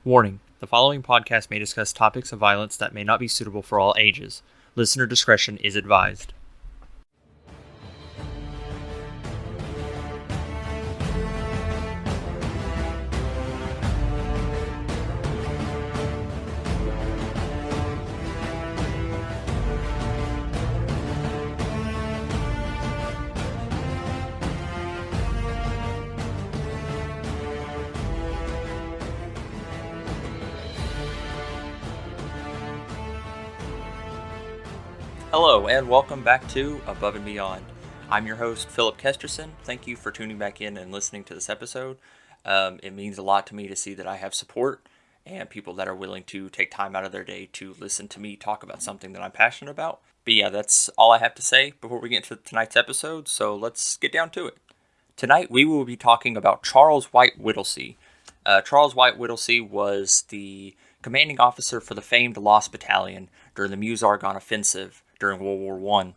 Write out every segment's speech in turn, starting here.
Warning: the following podcast may discuss topics of violence that may not be suitable for all ages. Listener discretion is advised. Hello, and welcome back to Above and Beyond. I'm your host, Philip Kesterson. Thank you for tuning back in and listening to this episode. It means a lot to me to see that I have support and people that are willing to take time out of their day to listen to me talk about something that I'm passionate about. But yeah, that's all I have to say before we get into tonight's episode, so let's get down to it. Tonight we will be talking about Charles White Whittlesey. Charles White Whittlesey was the commanding officer for the famed Lost Battalion during the Meuse-Argonne Offensive during World War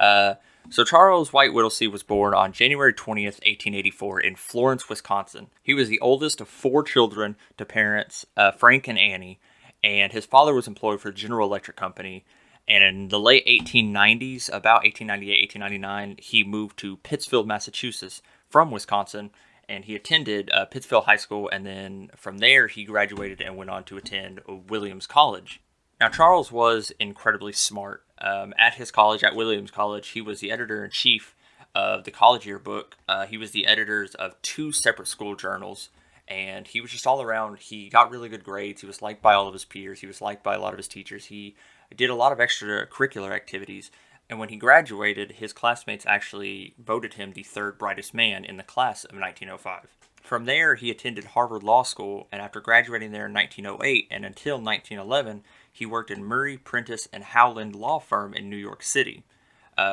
I. So Charles White Whittlesey was born on January 20th, 1884 in Florence, Wisconsin. He was the oldest of four children to parents Frank and Annie, and his father was employed for General Electric Company. And in the late 1890s, about 1898, 1899, he moved to Pittsfield, Massachusetts from Wisconsin, and he attended Pittsfield High School, and then from there he graduated and went on to attend Williams College. Now, Charles was incredibly smart. At his college, at Williams College, he was the editor-in-chief of the college yearbook. He was the editors of two separate school journals, and he was just all around. He got really good grades. He was liked by all of his peers. He was liked by a lot of his teachers. He did a lot of extracurricular activities, and when he graduated, his classmates actually voted him the third brightest man in the class of 1905. From there, he attended Harvard Law School, and after graduating there in 1908 and until 1911, he worked in Murray, Prentice, and Howland law firm in New York City.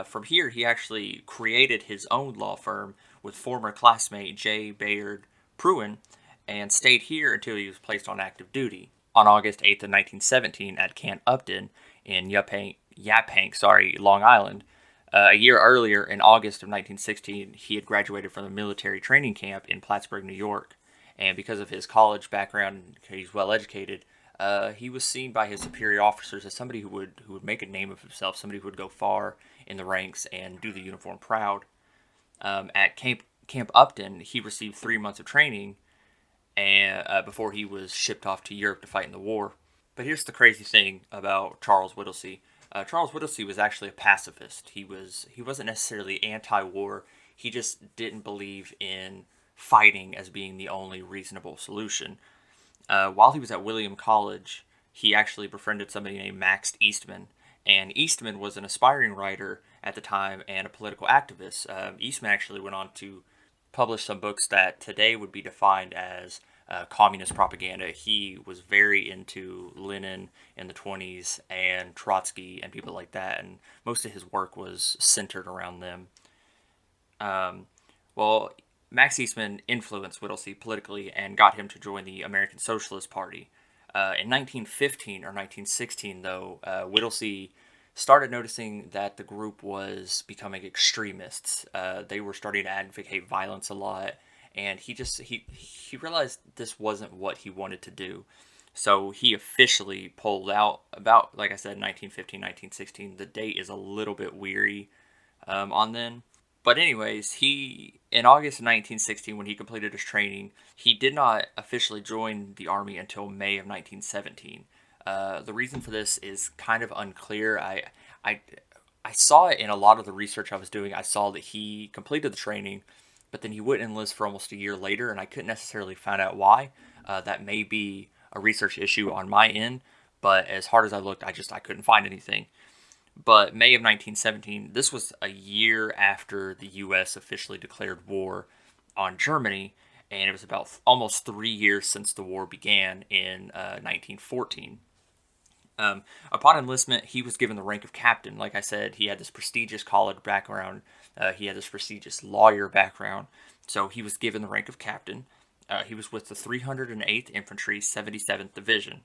From here, he actually created his own law firm with former classmate J. Bayard Pruen, and stayed here until he was placed on active duty. On August 8th of 1917 at Camp Upton in Yaphank, Long Island. A year earlier, in August of 1916, he had graduated from the military training camp in Plattsburgh, New York. And because of his college background, he's well educated, he was seen by his superior officers as somebody who would make a name of himself, somebody who would go far in the ranks and do the uniform proud. At Camp Upton, he received 3 months of training and before he was shipped off to Europe to fight in the war. But here's the crazy thing about Charles Whittlesey. Charles Whittlesey was actually a pacifist. He wasn't necessarily anti-war. He just didn't believe in fighting as being the only reasonable solution. While he was at William College, he actually befriended somebody named Max Eastman. And Eastman was an aspiring writer at the time and a political activist. Eastman actually went on to publish some books that today would be defined as communist propaganda. He was very into Lenin in the 1920s and Trotsky and people like that, and most of his work was centered around them. Max Eastman influenced Whittlesey politically and got him to join the American Socialist Party. In 1915 or 1916, though, Whittlesey started noticing that the group was becoming extremists. They were starting to advocate violence a lot, and he realized this wasn't what he wanted to do. So he officially pulled out about, like I said, 1915, 1916. The date is a little bit weary on then. But anyways, in August of 1916, when he completed his training, he did not officially join the army until May of 1917. The reason for this is kind of unclear. I saw it in a lot of the research I was doing. I saw that he completed the training, but then he wouldn't enlist for almost a year later, and I couldn't necessarily find out why. That may be a research issue on my end, but as hard as I looked, I couldn't find anything. But May of 1917, this was a year after the U.S. officially declared war on Germany, and it was about almost 3 years since the war began in 1914. Upon enlistment, he was given the rank of captain. Like I said, he had this prestigious college background. He had this prestigious lawyer background. So he was given the rank of captain. He was with the 308th Infantry 77th Division.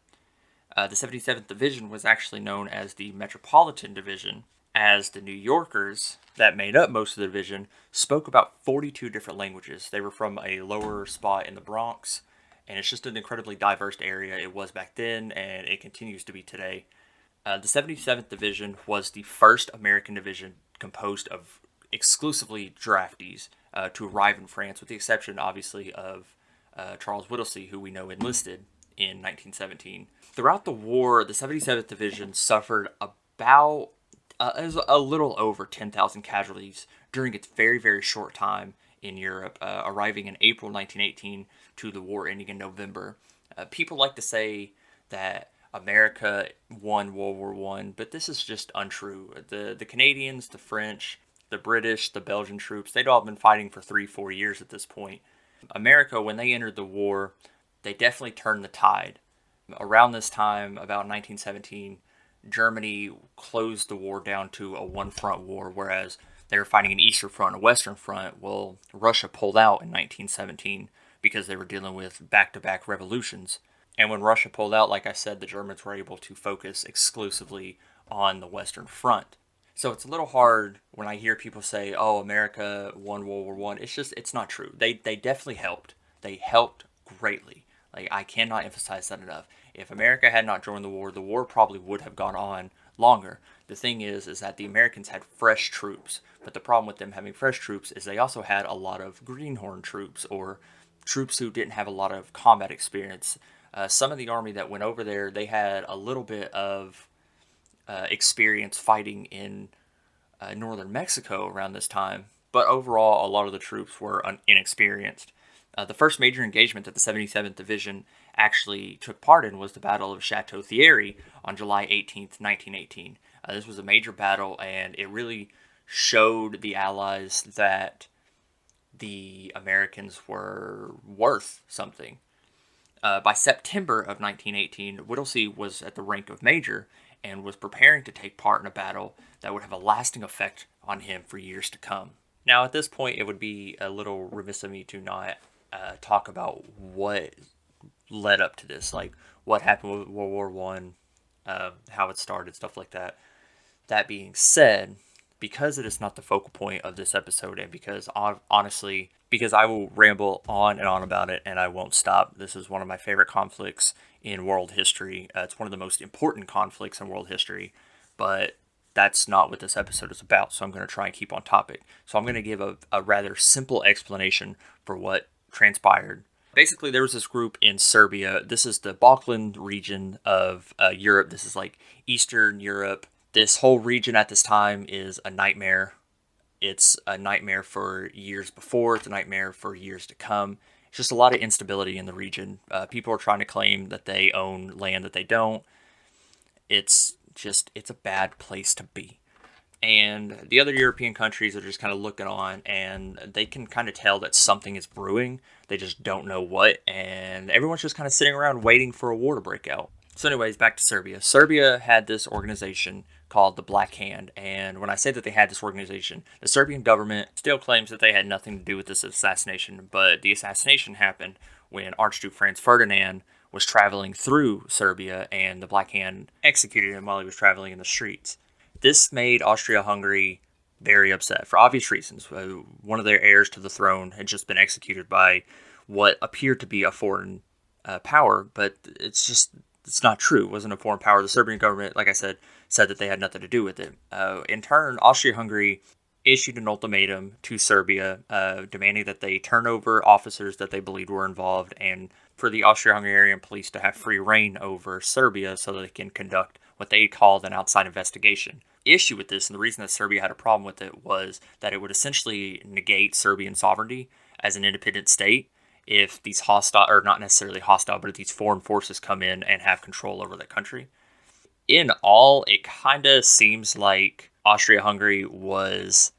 The 77th Division was actually known as the Metropolitan Division, as the New Yorkers that made up most of the division spoke about 42 different languages. They were from a lower spot in the Bronx, and it's just an incredibly diverse area. It was back then, and it continues to be today. The 77th Division was the first American division composed of exclusively draftees to arrive in France, with the exception, obviously, of Charles Whittlesey, who we know enlisted in 1917. Throughout the war, the 77th Division suffered about it was a little over 10,000 casualties during its very, very short time in Europe, arriving in April 1918 to the war ending in November. People like to say that America won World War One, but this is just untrue. The Canadians, the French, the British, the Belgian troops, they'd all been fighting for 3-4 years at this point. America, when they entered the war, they definitely turned the tide. Around this time, about 1917, Germany closed the war down to a one-front war, whereas they were fighting an Eastern Front and a Western Front. Well, Russia pulled out in 1917 because they were dealing with back-to-back revolutions. And when Russia pulled out, like I said, the Germans were able to focus exclusively on the Western Front. So it's a little hard when I hear people say, "Oh, America won World War One." It's not true. They definitely helped. They helped greatly. Like, I cannot emphasize that enough. If America had not joined the war probably would have gone on longer. The thing is that the Americans had fresh troops, but the problem with them having fresh troops is they also had a lot of greenhorn troops, or troops who didn't have a lot of combat experience. Some of the army that went over there, they had a little bit of experience fighting in northern Mexico around this time, but overall, a lot of the troops were inexperienced. The first major engagement that the 77th Division actually took part in was the Battle of Chateau Thierry on July 18th, 1918. This was a major battle, and it really showed the Allies that the Americans were worth something. By September of 1918, Whittlesey was at the rank of major and was preparing to take part in a battle that would have a lasting effect on him for years to come. Now, at this point, it would be a little remiss of me to not talk about what led up to this, like what happened with World War One, how it started, stuff like that. That being said, because it is not the focal point of this episode, and because honestly, because I will ramble on and on about it and I won't stop. This is one of my favorite conflicts in world history. It's one of the most important conflicts in world history, but that's not what this episode is about, so I'm going to try and keep on topic. So I'm going to give a rather simple explanation for what transpired. Basically, there was this group in Serbia. This is the Balkan region of Europe. This is like Eastern Europe. This whole region at this time is a nightmare. It's a nightmare for years before. It's a nightmare for years to come. It's just a lot of instability in the region. People are trying to claim that they own land that they don't. It's a bad place to be. And the other European countries are just kind of looking on, and they can kind of tell that something is brewing. They just don't know what, and everyone's just kind of sitting around waiting for a war to break out. So anyways, back to Serbia. Serbia had this organization called the Black Hand, and when I say that they had this organization, the Serbian government still claims that they had nothing to do with this assassination, but the assassination happened when Archduke Franz Ferdinand was traveling through Serbia, and the Black Hand executed him while he was traveling in the streets. This made Austria-Hungary very upset, for obvious reasons. One of their heirs to the throne had just been executed by what appeared to be a foreign power, but it's not true. It wasn't a foreign power. The Serbian government, like I said that they had nothing to do with it. In turn, Austria-Hungary issued an ultimatum to Serbia, demanding that they turn over officers that they believed were involved, and for the Austro-Hungarian police to have free reign over Serbia so that they can conduct what they called an outside investigation. The issue with this, and the reason that Serbia had a problem with it, was that it would essentially negate Serbian sovereignty as an independent state if these hostile, or not necessarily hostile, but if these foreign forces come in and have control over that country. In all, it kind of seems like Austria-Hungary was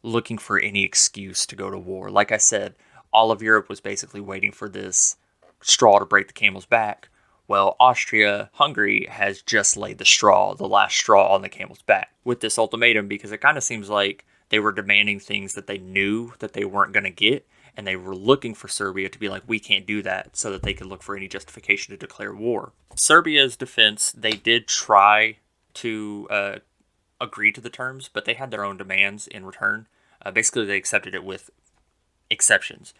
looking for any excuse to go to war. Like I said, all of Europe was basically waiting for this straw to break the camel's back. Well, Austria-Hungary has just laid the last straw on the camel's back with this ultimatum, because it kind of seems like they were demanding things that they knew that they weren't going to get, and they were looking for Serbia to be like, we can't do that, so that they could look for any justification to declare war. Serbia's defense, they did try to agree to the terms, but they had their own demands in return. Basically, they accepted it with exceptions.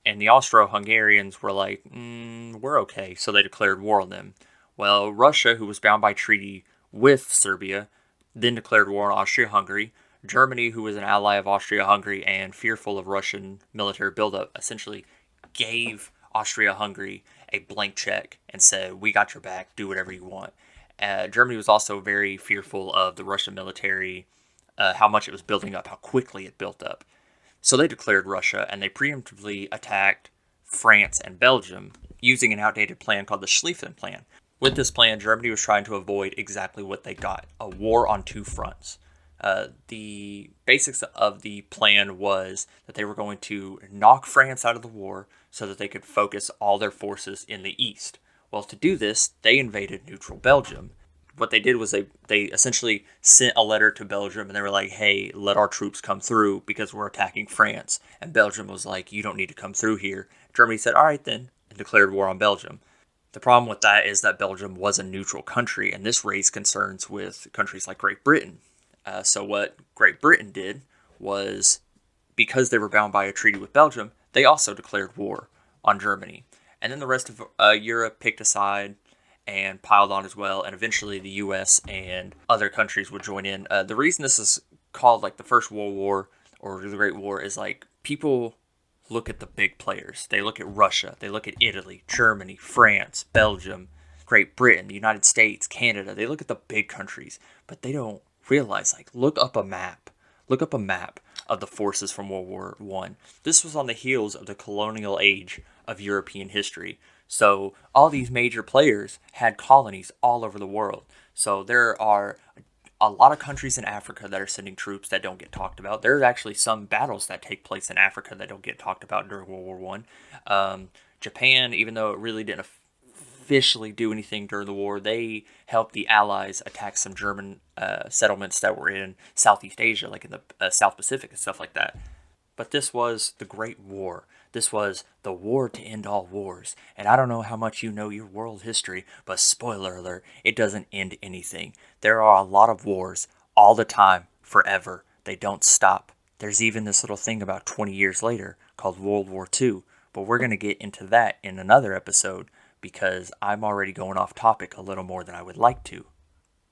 And the Austro-Hungarians were like, we're okay, so they declared war on them. Well, Russia, who was bound by treaty with Serbia, then declared war on Austria-Hungary. Germany, who was an ally of Austria-Hungary and fearful of Russian military buildup, essentially gave Austria-Hungary a blank check and said, we got your back, do whatever you want. Germany was also very fearful of the Russian military, how much it was building up, how quickly it built up. So they declared Russia, and they preemptively attacked France and Belgium using an outdated plan called the Schlieffen Plan. With this plan, Germany was trying to avoid exactly what they got, a war on two fronts. The basics of the plan was that they were going to knock France out of the war so that they could focus all their forces in the east. Well, to do this, they invaded neutral Belgium. What they did was they essentially sent a letter to Belgium, and they were like, hey, let our troops come through because we're attacking France. And Belgium was like, you don't need to come through here. Germany said, all right then, and declared war on Belgium. The problem with that is that Belgium was a neutral country, and this raised concerns with countries like Great Britain. So what Great Britain did was, because they were bound by a treaty with Belgium, they also declared war on Germany. And then the rest of Europe picked a side and piled on as well, and eventually the U.S. and other countries would join in. The reason this is called like the First World War or the Great War is like people look at the big players. They look at Russia, they look at Italy, Germany, France, Belgium, Great Britain, the United States, Canada. They look at the big countries, but they don't realize, like, look up a map of the forces from World War I. This was on the heels of the colonial age of European history. So all these major players had colonies all over the world. So there are a lot of countries in Africa that are sending troops that don't get talked about. There are actually some battles that take place in Africa that don't get talked about during World War I. Japan, even though it really didn't officially do anything during the war, they helped the Allies attack some German settlements that were in Southeast Asia, like in the South Pacific and stuff like that. But this was the Great War. This was the war to end all wars. And I don't know how much you know your world history, but spoiler alert, it doesn't end anything. There are a lot of wars all the time, forever. They don't stop. There's even this little thing about 20 years later called World War II. But we're going to get into that in another episode because I'm already going off topic a little more than I would like to.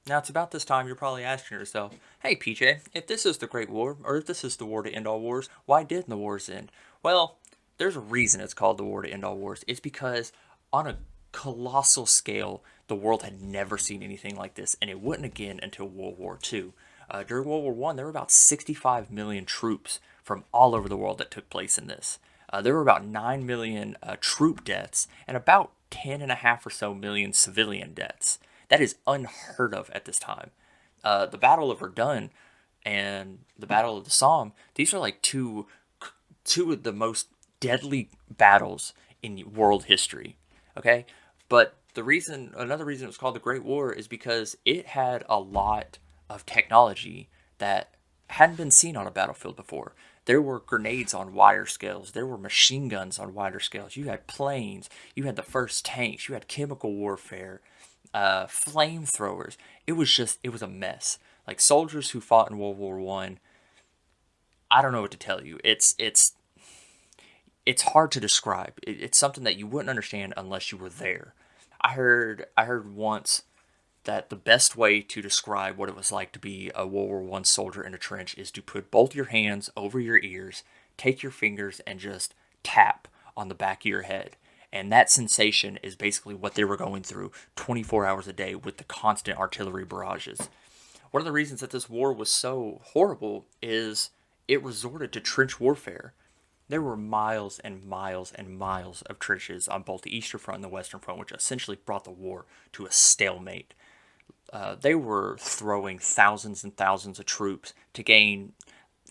Now, it's about this time you're probably asking yourself, hey, PJ, if this is the Great War, or if this is the war to end all wars, why didn't the wars end? Well, there's a reason it's called the war to end all wars. It's because on a colossal scale, the world had never seen anything like this, and it wouldn't again until World War II. During World War I, there were about 65 million troops from all over the world that took place in this. There were about 9 million troop deaths and about 10.5 or so million civilian deaths. That is unheard of at this time. The Battle of Verdun and the Battle of the Somme, these are like two of the most deadly battles in world history. Okay? But another reason it was called the Great War is because it had a lot of technology that hadn't been seen on a battlefield before. There were grenades on wider scales. There were machine guns on wider scales. You had planes. You had the first tanks. You had chemical warfare. Flamethrowers. It was a mess. Like soldiers who fought in World War I don't know what to tell you. It's hard to describe. It's something that you wouldn't understand unless you were there. I heard once that the best way to describe what it was like to be a World War I soldier in a trench is to put both your hands over your ears, take your fingers, and just tap on the back of your head. And that sensation is basically what they were going through 24 hours a day with the constant artillery barrages. One of the reasons that this war was so horrible is it resorted to trench warfare. There were miles and miles and miles of trenches on both the Eastern Front and the Western Front, which essentially brought the war to a stalemate. They were throwing thousands and thousands of troops to gain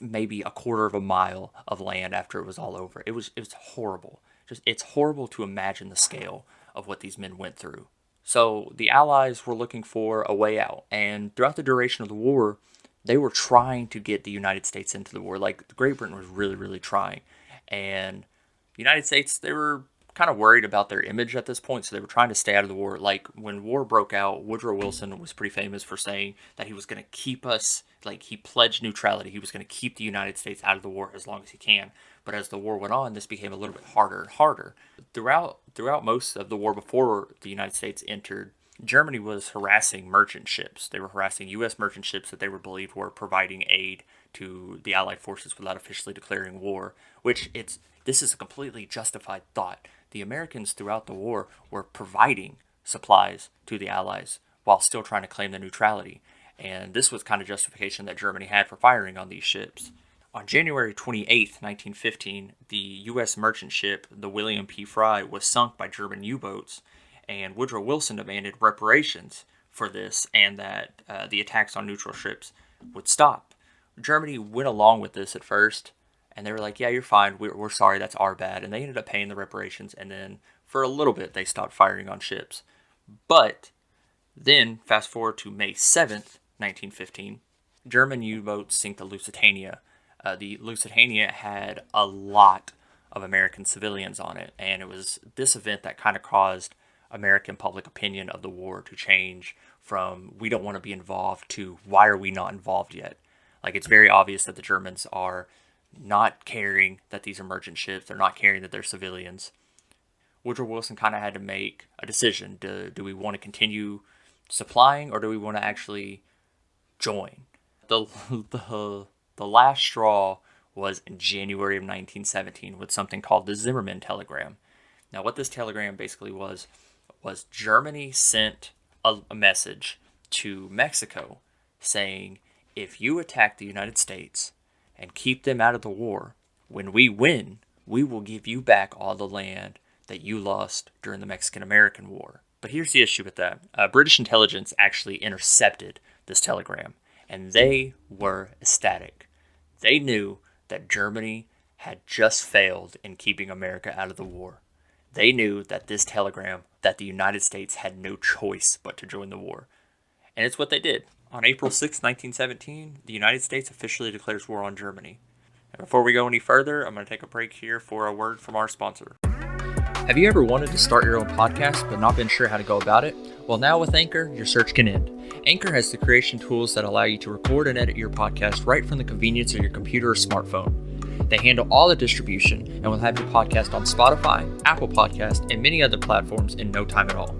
maybe a quarter of a mile of land after it was all over. It was horrible. It's horrible to imagine the scale of what these men went through. So the Allies were looking for a way out, and throughout the duration of the war, they were trying to get the United States into the war. Like Great Britain was really, really trying, and the United States, they were kind of worried about their image at this point, so they were trying to stay out of the war. Like, when war broke out, Woodrow Wilson was pretty famous for saying that he was going to keep us, like, he pledged neutrality. He was going to keep the United States out of the war as long as he can. But as the war went on, this became a little bit harder and harder. Throughout most of the war before the United States entered, Germany was harassing merchant ships. They were harassing U.S. merchant ships that they were believed were providing aid to the Allied forces without officially declaring war, which this is a completely justified thought. The Americans throughout the war were providing supplies to the Allies while still trying to claim their neutrality, and this was kind of justification that Germany had for firing on these ships. On January 28th, 1915, the U.S. merchant ship, the William P. Fry, was sunk by German U-boats, and Woodrow Wilson demanded reparations for this and that the attacks on neutral ships would stop. Germany went along with this at first, and they were like, yeah, you're fine, we're sorry, that's our bad, and they ended up paying the reparations, and then for a little bit they stopped firing on ships. But then, fast forward to May 7th, 1915, German U-boats sink the Lusitania. The Lusitania had a lot of American civilians on it, and it was this event that kind of caused American public opinion of the war to change from we don't want to be involved to why are we not involved yet? Like, it's very obvious that the Germans are not caring that these are merchant ships. They're not caring that they're civilians. Woodrow Wilson kind of had to make a decision. Do we want to continue supplying, or do we want to actually join? The last straw was in January of 1917 with something called the Zimmermann telegram. Now, what this telegram basically was Germany sent a message to Mexico saying, if you attack the United States and keep them out of the war, when we win, we will give you back all the land that you lost during the Mexican-American War. But here's the issue with that. British intelligence actually intercepted this telegram, and they were ecstatic. They knew that Germany had just failed in keeping America out of the war. They knew that this telegram, that the United States had no choice but to join the war. And it's what they did. On April 6, 1917, the United States officially declares war on Germany. And before we go any further, I'm going to take a break here for a word from our sponsor. Have you ever wanted to start your own podcast but not been sure how to go about it? Well, now with Anchor, your search can end. Anchor has the creation tools that allow you to record and edit your podcast right from the convenience of your computer or smartphone. They handle all the distribution and will have your podcast on Spotify, Apple Podcasts, and many other platforms in no time at all.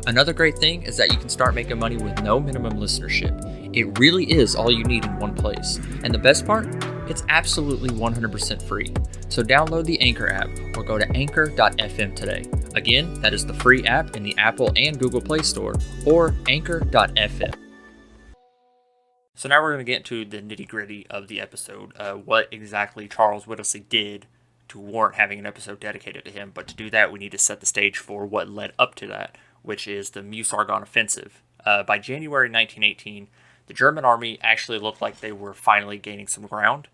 Another great thing is that you can start making money with no minimum listenership. It really is all you need in one place. And the best part? It's absolutely 100% free. So download the Anchor app or go to anchor.fm today. Again, that is the free app in the Apple and Google Play Store, or anchor.fm. So now we're going to get into the nitty-gritty of the episode, what exactly Charles Whittlesey did to warrant having an episode dedicated to him. But to do that, we need to set the stage for what led up to that, which is the Meuse-Argonne Offensive. By January 1918, the German army actually looked like they were finally gaining some ground.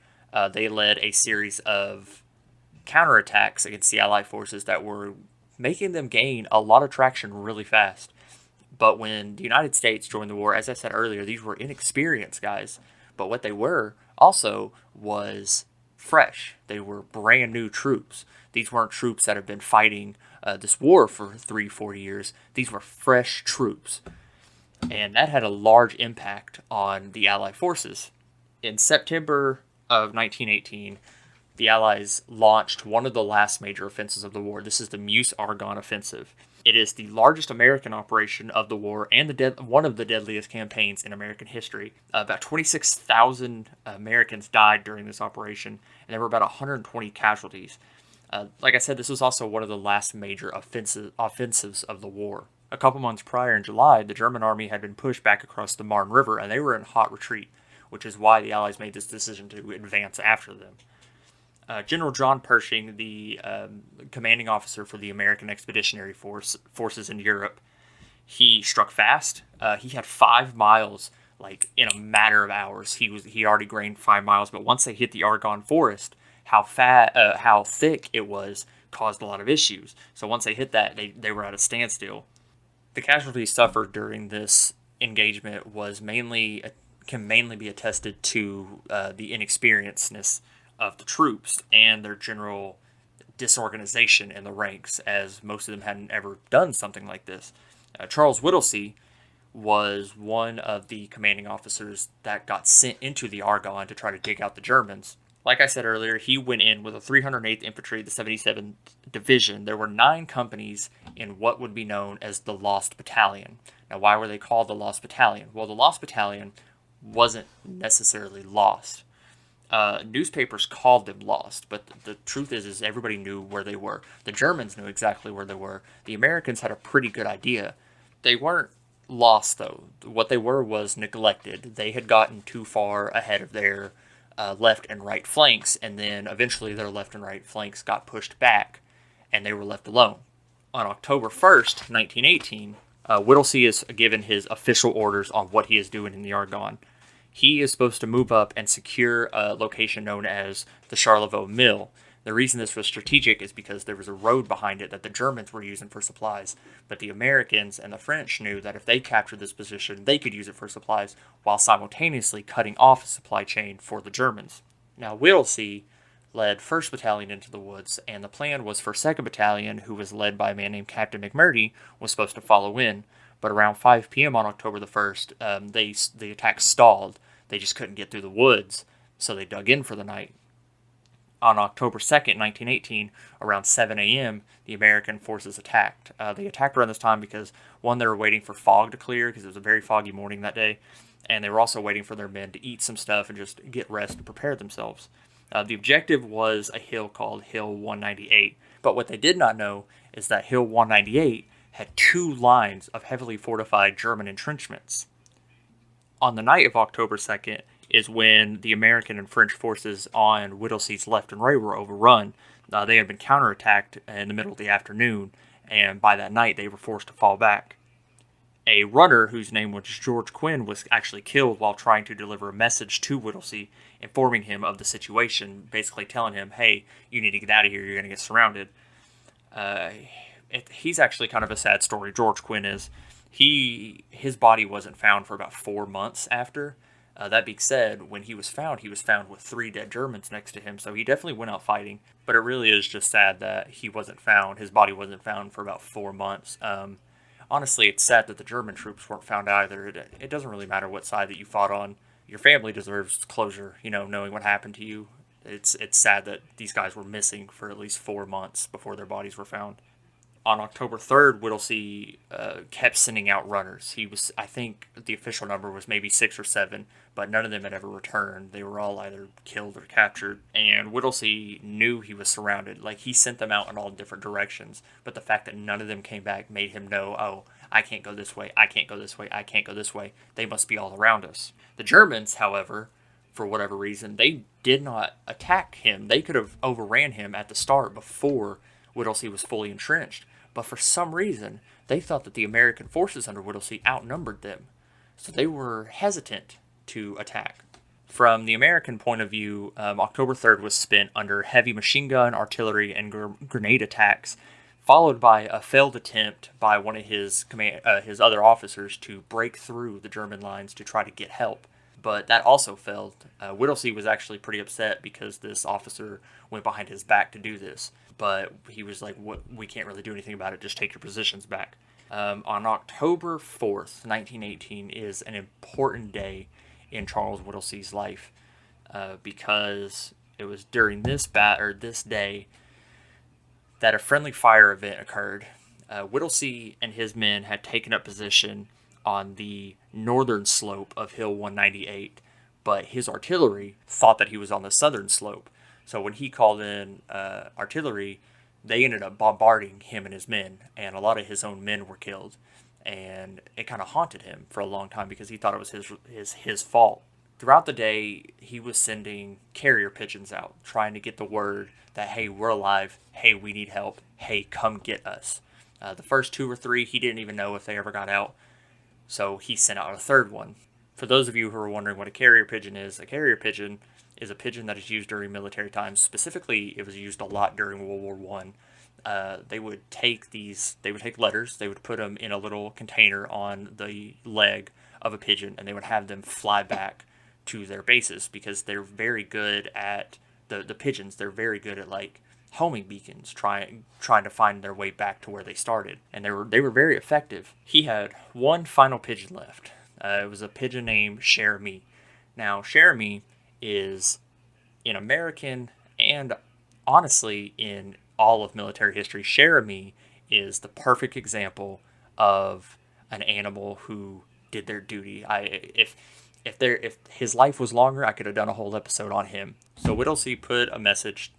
They led a series of counterattacks against the Allied forces that were making them gain a lot of traction really fast. But when the United States joined the war, as I said earlier, these were inexperienced guys. But what they were also was fresh. They were brand new troops. These weren't troops that have been fighting this war for 3-4 years. These were fresh troops. And that had a large impact on the Allied forces. In September of 1918, the Allies launched one of the last major offensives of the war. This is the Meuse-Argonne Offensive. It is the largest American operation of the war and one of the deadliest campaigns in American history. About 26,000 Americans died during this operation, and there were about 120 casualties. Like I said, this was also one of the last major offensives of the war. A couple months prior in July, the German army had been pushed back across the Marne River, and they were in hot retreat, which is why the Allies made this decision to advance after them. General John Pershing, the commanding officer for the American Expeditionary Forces in Europe, he struck fast. He had 5 miles, like in a matter of hours. He already gained 5 miles, but once they hit the Argonne Forest, how thick it was caused a lot of issues. So once they hit that, they were at a standstill. The casualties suffered during this engagement can mainly be attested to the inexperiencedness of the troops and their general disorganization in the ranks, as most of them hadn't ever done something like this. Charles Whittlesey was one of the commanding officers that got sent into the Argonne to try to dig out the Germans. Like I said earlier, he went in with the 308th Infantry, the 77th Division. There were 9 companies in what would be known as the Lost Battalion. Now, why were they called the Lost Battalion? Well, the Lost Battalion wasn't necessarily lost. Newspapers called them lost, but the truth is everybody knew where they were. The Germans knew exactly where they were. The Americans had a pretty good idea. They weren't lost, though. What they were was neglected. They had gotten too far ahead of their left and right flanks, and then eventually their left and right flanks got pushed back, and they were left alone. On October 1st, 1918, Whittlesey is given his official orders on what he is doing in the Argonne. He is supposed to move up and secure a location known as the Charlevoix Mill. The reason this was strategic is because there was a road behind it that the Germans were using for supplies, but the Americans and the French knew that if they captured this position, they could use it for supplies while simultaneously cutting off a supply chain for the Germans. Now, Whittlesey led 1st Battalion into the woods, and the plan was for 2nd Battalion, who was led by a man named Captain McMurdy, was supposed to follow in. But around 5 p.m. on October the 1st, the attack stalled. They just couldn't get through the woods, so they dug in for the night. On October 2nd, 1918, around 7 a.m., the American forces attacked. They attacked around this time because, one, they were waiting for fog to clear because it was a very foggy morning that day, and they were also waiting for their men to eat some stuff and just get rest and prepare themselves. The objective was a hill called Hill 198, but what they did not know is that Hill 198 had 2 lines of heavily fortified German entrenchments. On the night of October 2nd is when the American and French forces on Whittlesey's left and right were overrun. They had been counterattacked in the middle of the afternoon, and by that night they were forced to fall back. A runner whose name was George Quinn was actually killed while trying to deliver a message to Whittlesey, informing him of the situation, basically telling him, hey, you need to get out of here, you're going to get surrounded. He's actually kind of a sad story, George Quinn is. His body wasn't found for about 4 months after. That being said, when he was found with 3 dead Germans next to him, so he definitely went out fighting. But it really is just sad that he wasn't found. His body wasn't found for about 4 months. Honestly, it's sad that the German troops weren't found either. It doesn't really matter what side that you fought on. Your family deserves closure, knowing what happened to you. It's sad that these guys were missing for at least 4 months before their bodies were found. On October 3rd, Whittlesey kept sending out runners. I think the official number was maybe 6 or 7, but none of them had ever returned. They were all either killed or captured. And Whittlesey knew he was surrounded. He sent them out in all different directions. But the fact that none of them came back made him know, oh, I can't go this way, I can't go this way, I can't go this way. They must be all around us. The Germans, however, for whatever reason, they did not attack him. They could have overran him at the start before Whittlesey was fully entrenched. But for some reason, they thought that the American forces under Whittlesey outnumbered them. So they were hesitant to attack. From the American point of view, October 3rd was spent under heavy machine gun, artillery, and grenade attacks, followed by a failed attempt by one of his other officers to break through the German lines to try to get help. But that also failed. Whittlesey was actually pretty upset because this officer went behind his back to do this. But he was like, we can't really do anything about it, just take your positions back. On October 4th, 1918, is an important day in Charles Whittlesey's life because it was during this day that a friendly fire event occurred. Whittlesey and his men had taken up position on the northern slope of Hill 198, but his artillery thought that he was on the southern slope. So when he called in artillery, they ended up bombarding him and his men, and a lot of his own men were killed. And it kind of haunted him for a long time because he thought it was his fault. Throughout the day, he was sending carrier pigeons out, trying to get the word that, hey, we're alive, hey, we need help, hey, come get us. The first 2 or 3, he didn't even know if they ever got out, so he sent out a third one. For those of you who are wondering what a carrier pigeon is a pigeon that is used during military times. Specifically, it was used a lot during World War I. They would take letters, they would put them in a little container on the leg of a pigeon, and they would have them fly back to their bases because they're very good at, the pigeons, they're very good at homing beacons, trying to find their way back to where they started, and they were very effective. He had one final pigeon left. It was a pigeon named Cherami. Now, Cherami is, in American and honestly in all of military history, Cherami is the perfect example of an animal who did their duty. If his life was longer, I could have done a whole episode on him. So Whittlesey put a message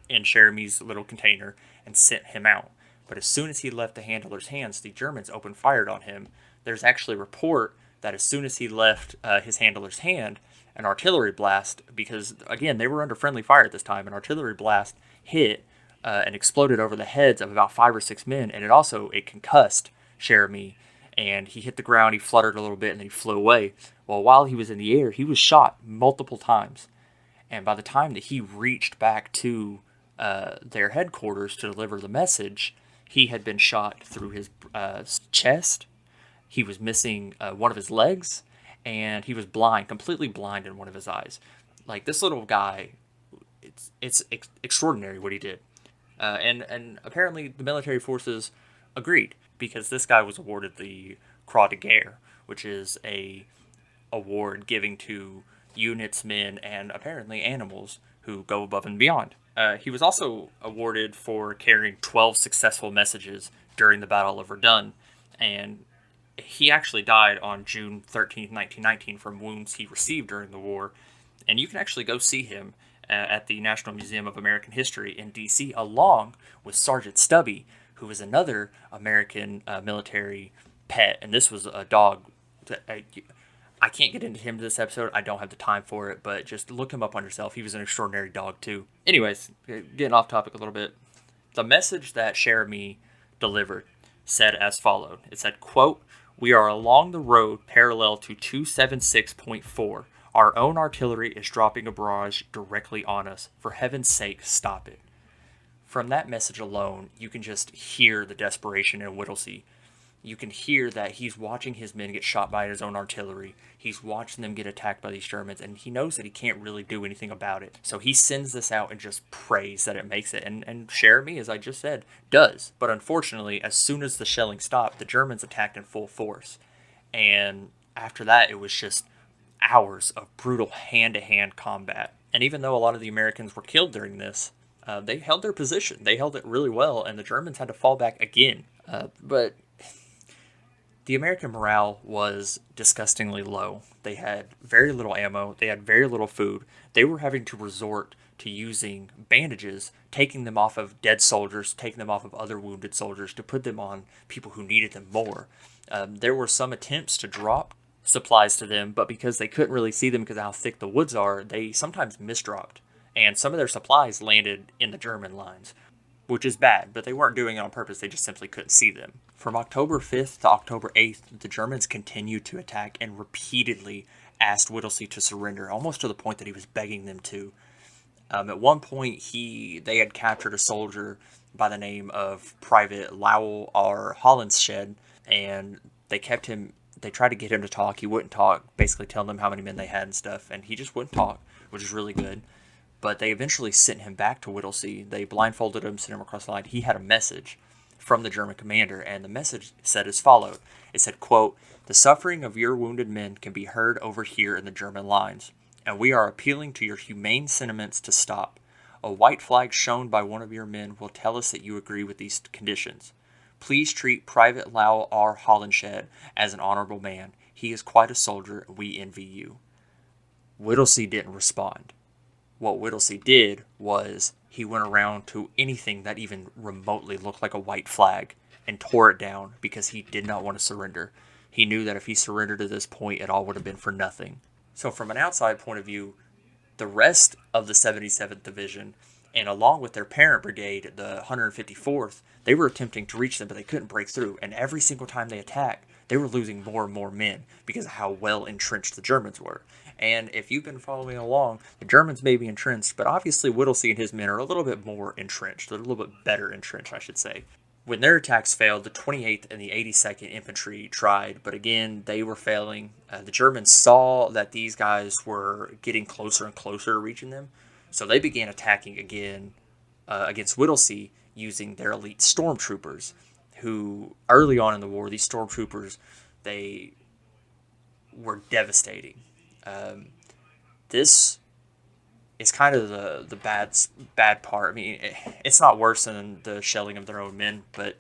in Cherami's little container and sent him out. But as soon as he left the handler's hands, the Germans opened fire on him. There's actually a report that as soon as he left his handler's hand, an artillery blast, because again they were under friendly fire at this time, an artillery blast hit and exploded over the heads of about 5 or 6 men, and it concussed Cherami, and he hit the ground. He fluttered a little bit, and then he flew away. Well, while he was in the air, he was shot multiple times, and by the time that he reached back to their headquarters to deliver the message, he had been shot through his chest. He was missing one of his legs, and he was blind, completely blind in one of his eyes. Like, this little guy, it's extraordinary what he did. And apparently the military forces agreed, because this guy was awarded the Croix de Guerre, which is a award giving to units, men, and apparently animals who go above and beyond. He was also awarded for carrying 12 successful messages during the Battle of Verdun, and he actually died on June 13th, 1919 from wounds he received during the war, and you can actually go see him at the National Museum of American History in D.C., along with Sergeant Stubby, who was another American military pet, and this was a dog. I can't get into him this episode. I don't have the time for it, but just look him up on yourself. He was an extraordinary dog, too. Anyways, getting off topic a little bit. The message that Cherami delivered said as followed. It said, quote, "We are along the road parallel to 276.4. Our own artillery is dropping a barrage directly on us. For heaven's sake, stop it." From that message alone, you can just hear the desperation in Whittlesey. You can hear that he's watching his men get shot by his own artillery. He's watching them get attacked by these Germans, and he knows that he can't really do anything about it. So he sends this out and just prays that it makes it. And Cherami, as I just said, does. But unfortunately, as soon as the shelling stopped, the Germans attacked in full force. And after that, it was just hours of brutal hand-to-hand combat. And even though a lot of the Americans were killed during this, they held their position. They held it really well, and the Germans had to fall back again. But the American morale was disgustingly low. They had very little ammo. They had very little food. They were having to resort to using bandages, taking them off of dead soldiers, taking them off of other wounded soldiers to put them on people who needed them more. There were some attempts to drop supplies to them, but because they couldn't really see them because of how thick the woods are, they sometimes misdropped. And some of their supplies landed in the German lines, which is bad, but they weren't doing it on purpose. They just simply couldn't see them. From October 5th to October 8th, the Germans continued to attack and repeatedly asked Whittlesey to surrender, almost to the point that he was begging them to. At one point, they had captured a soldier by the name of Private Lowell R. Hollenshed, and they kept him. They tried to get him to talk. He wouldn't talk, basically telling them how many men they had and stuff, and he just wouldn't talk, which is really good. But they eventually sent him back to Whittlesey. They blindfolded him, sent him across the line. He had a message from the German commander, and the message said as followed. It said, quote, "The suffering of your wounded men can be heard over here in the German lines, and we are appealing to your humane sentiments to stop. A white flag shown by one of your men will tell us that you agree with these conditions. Please treat Private Lowell R. Hollenshed as an honorable man. He is quite a soldier, and we envy you." Whittlesey didn't respond. What Whittlesey did was he went around to anything that even remotely looked like a white flag and tore it down because he did not want to surrender. He knew that if he surrendered at this point, it all would have been for nothing. So from an outside point of view, the rest of the 77th Division, and along with their parent brigade, the 154th, they were attempting to reach them, but they couldn't break through. And every single time they attacked, they were losing more and more men because of how well entrenched the Germans were. And if you've been following along, the Germans may be entrenched, but obviously Whittlesey and his men are a little bit more entrenched. They're a little bit better entrenched, I should say. When their attacks failed, the 28th and the 82nd Infantry tried, but again, they were failing. The Germans saw that these guys were getting closer and closer to reaching them, so they began attacking again against Whittlesey using their elite stormtroopers, who early on in the war, these stormtroopers, they were devastating. This is kind of the bad part. I mean, it's not worse than the shelling of their own men, but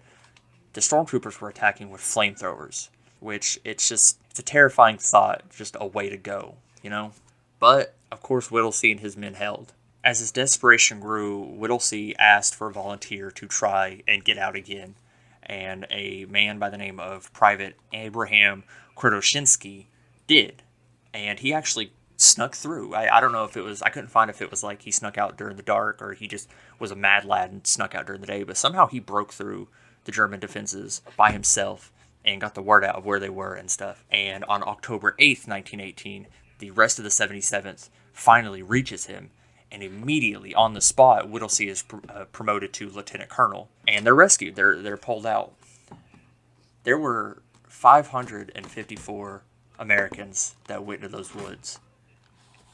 the stormtroopers were attacking with flamethrowers, which it's a terrifying thought, just a way to go, you know? But, of course, Whittlesey and his men held. As his desperation grew, Whittlesey asked for a volunteer to try and get out again, and a man by the name of Private Abraham Krotoshinsky did. And he actually snuck through. I don't know if it was, I couldn't find if it was like he snuck out during the dark or he just was a mad lad and snuck out during the day, but somehow he broke through the German defenses by himself and got the word out of where they were and stuff. And on October 8th, 1918, the rest of the 77th finally reaches him, and immediately on the spot, Whittlesey is promoted to lieutenant colonel, and they're rescued. They're pulled out. There were 554 Americans that went into those woods,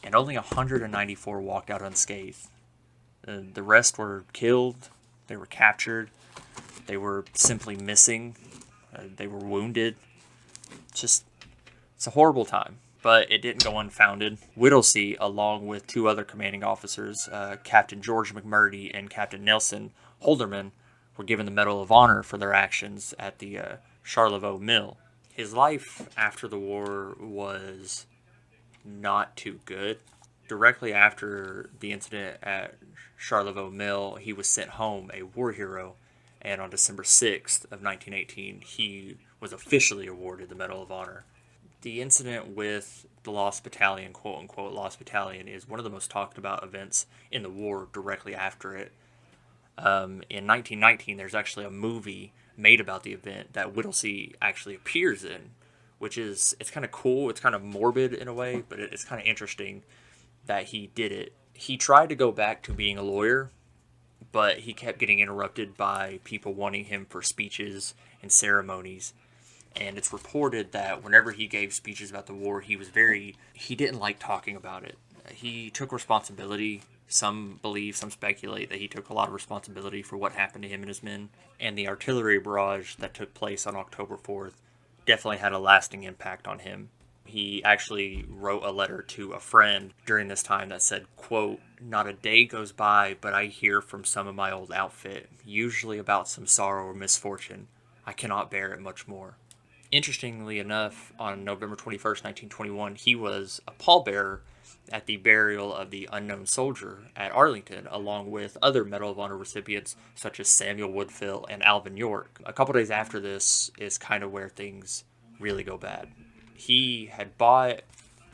and only 194 walked out unscathed. The rest were killed. They were captured. They were simply missing. They were wounded. It's a horrible time. But it didn't go unfounded. Whittlesey, along with two other commanding officers, Captain George McMurdy and Captain Nelson Holderman, were given the Medal of Honor for their actions at the Charlevoix Mill. His life after the war was not too good. Directly after the incident at Charlevoix Mill, he was sent home a war hero, and on December 6th of 1918, he was officially awarded the Medal of Honor. The incident with the Lost Battalion, quote-unquote Lost Battalion, is one of the most talked about events in the war directly after it. In 1919, there's actually a movie made about the event that Whittlesey actually appears in, which is, it's kind of cool, it's kind of morbid in a way, but it's kind of interesting that he did it. He tried to go back to being a lawyer, but he kept getting interrupted by people wanting him for speeches and ceremonies. And it's reported that whenever he gave speeches about the war, he didn't like talking about it. He took responsibility. Some believe, some speculate that he took a lot of responsibility for what happened to him and his men. And the artillery barrage that took place on October 4th definitely had a lasting impact on him. He actually wrote a letter to a friend during this time that said, quote, "Not a day goes by but I hear from some of my old outfit, usually about some sorrow or misfortune. I cannot bear it much more." Interestingly enough, on November 21st, 1921, he was a pallbearer at the burial of the unknown soldier at Arlington, along with other Medal of Honor recipients such as Samuel Woodfill and Alvin York. A couple days after this is kind of where things really go bad. He had bought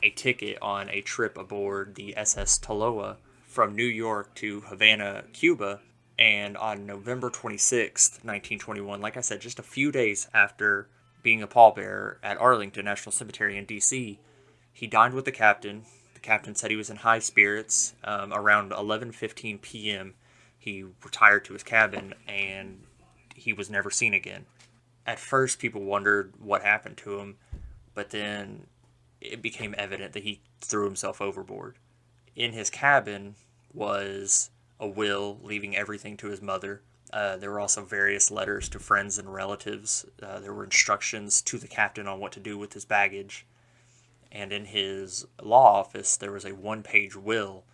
a ticket on a trip aboard the SS Taloa from New York to Havana, Cuba, and on November 26th, 1921, like I said, just a few days after being a pallbearer at Arlington National Cemetery in D.C., he dined with the captain. The captain said he was in high spirits. Around 11:15 p.m., he retired to his cabin, and he was never seen again. At first, people wondered what happened to him, but then it became evident that he threw himself overboard. In his cabin was a will leaving everything to his mother. There were also various letters to friends and relatives. There were instructions to the captain on what to do with his baggage. And in his law office, there was a one-page will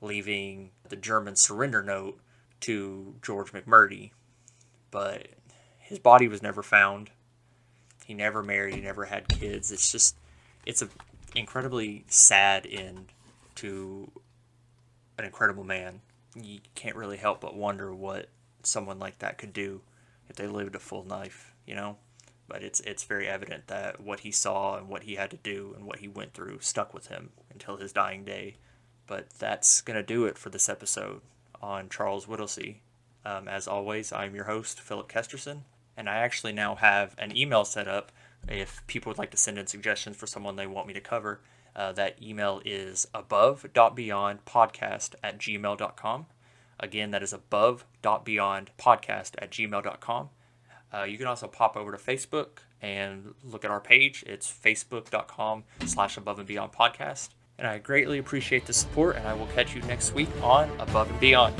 leaving the German surrender note to George McMurdy. But his body was never found. He never married. He never had kids. It's an incredibly sad end to an incredible man. You can't really help but wonder what someone like that could do if they lived a full life, you know? But it's very evident that what he saw and what he had to do and what he went through stuck with him until his dying day. But that's going to do it for this episode on Charles Whittlesey. As always, I'm your host, Philip Kesterson, and I actually now have an email set up if people would like to send in suggestions for someone they want me to cover. That email is above.beyondpodcast@gmail.com. Again, that is above.beyondpodcast@gmail.com. You can also pop over to Facebook and look at our page. It's facebook.com/aboveandbeyondpodcast. And I greatly appreciate the support, and I will catch you next week on Above and Beyond.